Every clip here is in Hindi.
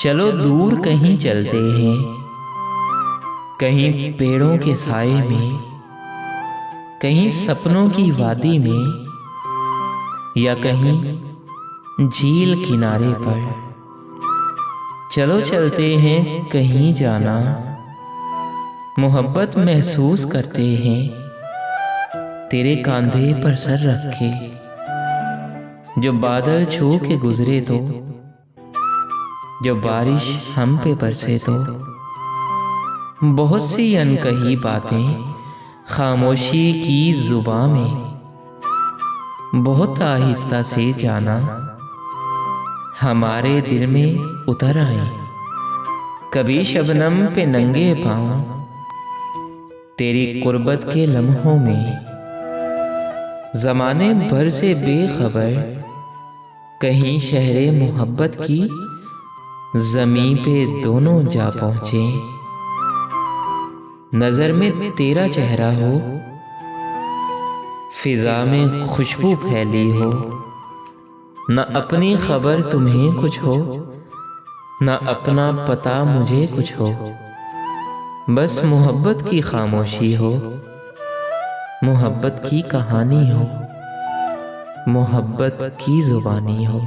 चलो दूर कहीं चलते हैं, कहीं पेड़ों के साए में, कहीं सपनों की वादी में, या कहीं झील किनारे पर। चलो चलते हैं कहीं जाना, मोहब्बत महसूस करते हैं, तेरे कंधे पर सर रखे। जो बादल छू के गुजरे तो, जो बारिश हम पे बरसे तो, बहुत सी अनकही बातें खामोशी की जुबां में, बहुत आहिस्ता से जाना हमारे दिल में उतर आए। कभी शबनम पे नंगे पांव तेरी कुर्बत के लम्हों में, ज़माने भर से बेखबर कहीं शहरे मोहब्बत की ज़मीं पे दोनों जा पहुँचे। नज़र में तेरा चेहरा हो, फिजा में खुशबू फैली हो, न अपनी खबर तुम्हें कुछ हो, न अपना पता मुझे कुछ हो। बस मोहब्बत की खामोशी हो, मोहब्बत की कहानी हो, मोहब्बत की जुबानी हो,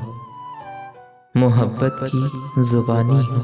मोहब्बत की जुबानी हो।